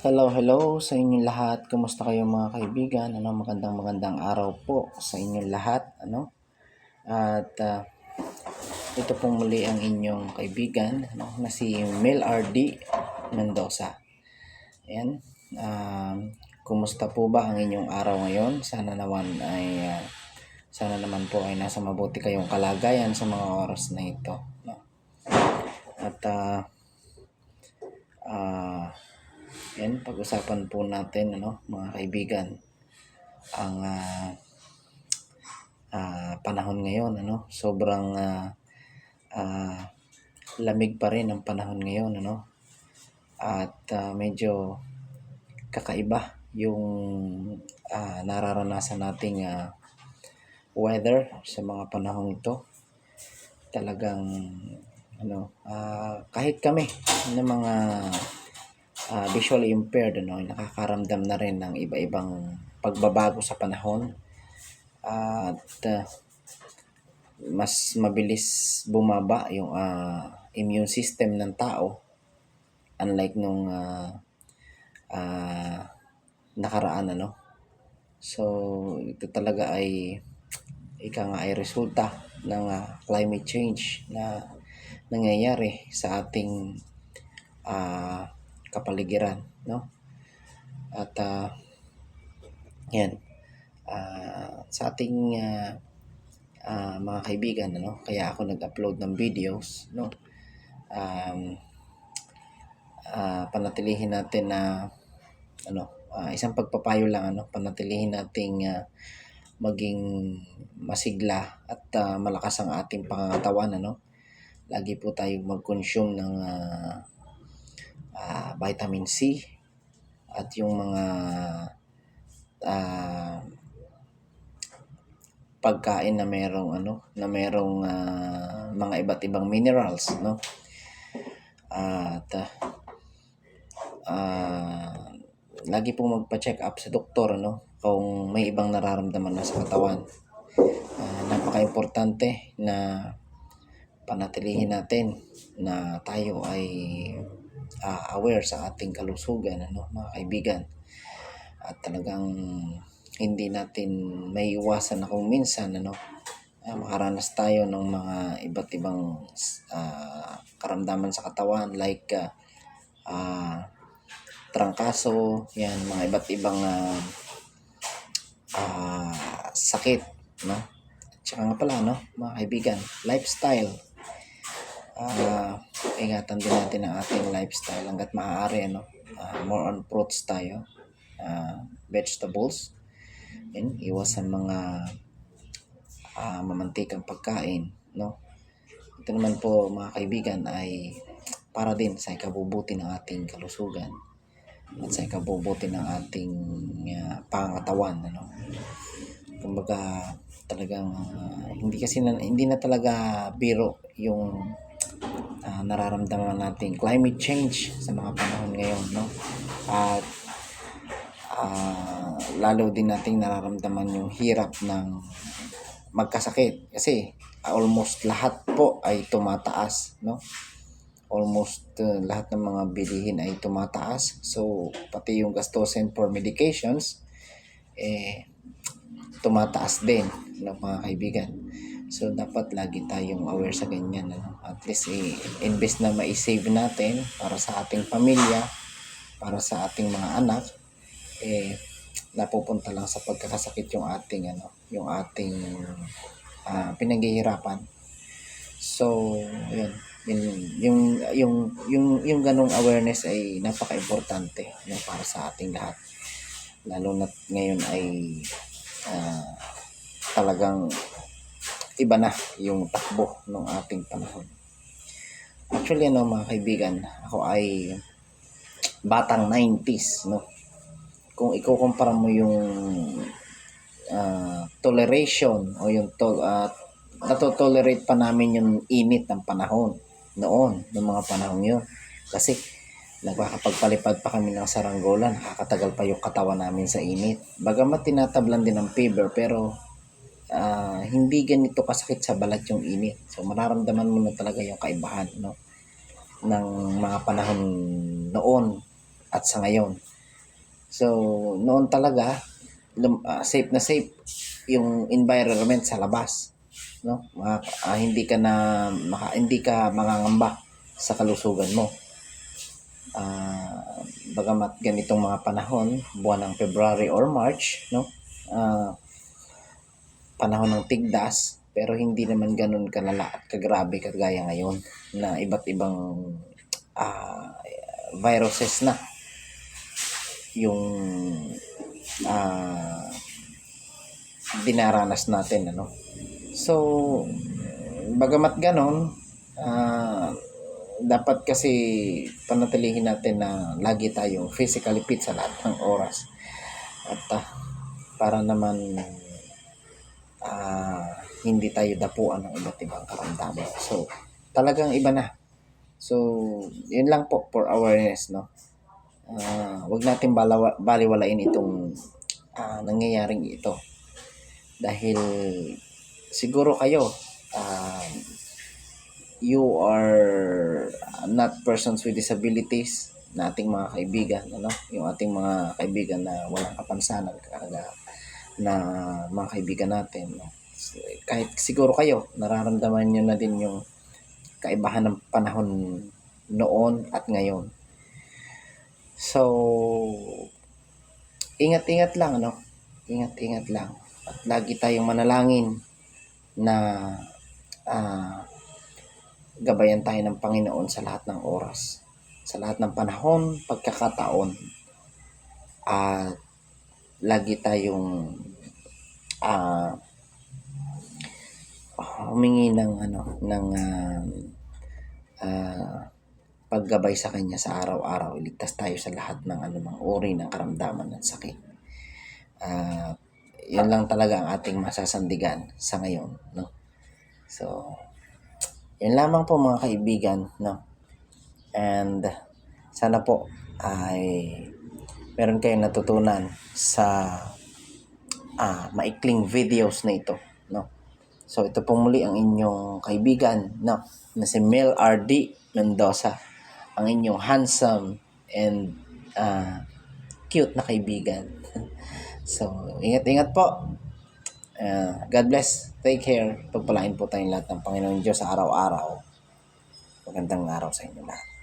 Hello sa inyong lahat. Kumusta kayo mga kaibigan? Magandang araw po sa inyong lahat. At ito pong muli ang inyong kaibigan, na si Mel RD Mendoza. Ayan. Kumusta po ba ang inyong araw ngayon? Sana naman po ay nasa mabuti kayong kalagayan sa mga oras na ito. No? At yan, pag-usapan po natin, mga kaibigan, ang panahon ngayon. Sobrang lamig pa rin ang panahon ngayon. At medyo kakaiba yung nararanasan nating weather sa mga panahon ito. Talagang kahit kami ng mga visually impaired, nakakaramdam na rin ng iba-ibang pagbabago sa panahon. At mas mabilis bumaba yung immune system ng tao, unlike nung nakaraan. So ito talaga ay resulta ng climate change na nangyayari sa ating kapaligiran, at yan, sa ating mga kaibigan, kaya ako nag-upload ng videos, panatilihin natin na isang pagpapayo lang, panatilihin nating maging masigla at malakas ang ating pangangatawan. Lagi po tayong mag-consume ng vitamin C at yung mga pagkain na merong mga iba't ibang minerals, at lagi pong magpa-check up sa doktor, kung may ibang nararamdaman na sa katawan. Napaka-importante na panatilihin natin na tayo ay aware sa ating kalusugan, mga kaibigan. At talagang hindi natin may iwasan na kung minsan makaranas tayo ng mga iba't ibang karamdaman sa katawan, like trangkaso, yan, mga iba't ibang sakit, Tsaka nga pala, mga kaibigan, lifestyle. Ingatan din natin ang ating lifestyle hangga't maaari, more on fruits tayo, vegetables, and iwasan mga mamantikang pagkain, Ito naman po, mga kaibigan, ay para din sa ikabubuti ng ating kalusugan at sa ikabubuti ng ating pangangatawan. Kumbaga talagang hindi na talaga biro yung nararamdaman nating climate change sa mga panahon ngayon, At lalo din nating nararamdaman yung hirap ng magkasakit kasi almost lahat po ay tumataas, almost lahat ng mga bilihin ay tumataas. So pati yung gastusin for medications tumataas din, mga kaibigan. So dapat lagi tayong aware sa ganyan, At least invest na ma-save natin para sa ating pamilya, para sa ating mga anak, napupunta lang sa pagkakasakit yung ating pinaghihirapan. So yung ganong awareness ay napaka-importante, para sa ating lahat, lalo na ngayon ay talagang iba na yung takbo ng ating panahon. Actually, mga kaibigan, ako ay batang 90s, Kung ikukumpara mo yung toleration o yung natotolerate pa namin yung init ng panahon noong mga panahon yun. Kasi nagkakapagpalipad pa kami ng saranggola, nakakatagal pa yung katawan namin sa init. Bagamat tinatablan din ng fever, pero hindi ganito kasakit sa balat yung init. So mararamdaman mo na talaga yung kaibahan, ng mga panahon noon at sa ngayon. So, noon talaga, safe na safe yung environment sa labas, no? Hindi ka hindi ka mangangamba sa kalusugan mo. Bagamat ganitong mga panahon, buwan ng February or March, no? Panahon ng tigdas, pero hindi naman ganun kalala at kagrabe kagaya ngayon na iba't ibang ah, viruses na yung ah, dinaranas natin, ano. So, bagamat ganon, dapat kasi panatilihin natin na lagi tayong physically fit sa lahat ng oras. At para naman hindi tayo dapuan ng iba't ibang karamdaman. So, talagang iba na. So, yun lang po for awareness, no? Wag natin baliwalain itong nangyayaring ito. Dahil siguro kayo, you are not persons with disabilities na ating mga kaibigan, ano? Yung ating mga kaibigan na walang kapansanan, na mga kaibigan natin, no? Kahit siguro kayo, nararamdaman nyo na din yung kaibahan ng panahon noon at ngayon. So, ingat-ingat lang, ano? Ingat-ingat lang. At lagi tayong manalangin na gabayan tayo ng Panginoon sa lahat ng oras, sa lahat ng panahon, pagkakataon. At lagi tayong humingi ng paggabay sa kanya sa araw-araw. Iligtas tayo sa lahat ng anumang uri ng karamdaman at sakit. Yan lang talaga ang ating masasandigan sa ngayon, no? So, yan lamang po mga kaibigan, no? And sana po ay meron kayong natutunan sa maikling videos na ito, no? So, ito pong muli ang inyong kaibigan, no, na si Mel R.D. Mendoza, ang inyong handsome and cute na kaibigan. So, ingat-ingat po. God bless. Take care. Pagpalain po tayong lahat ng Panginoon Diyos sa araw-araw. Magandang araw sa inyo lahat.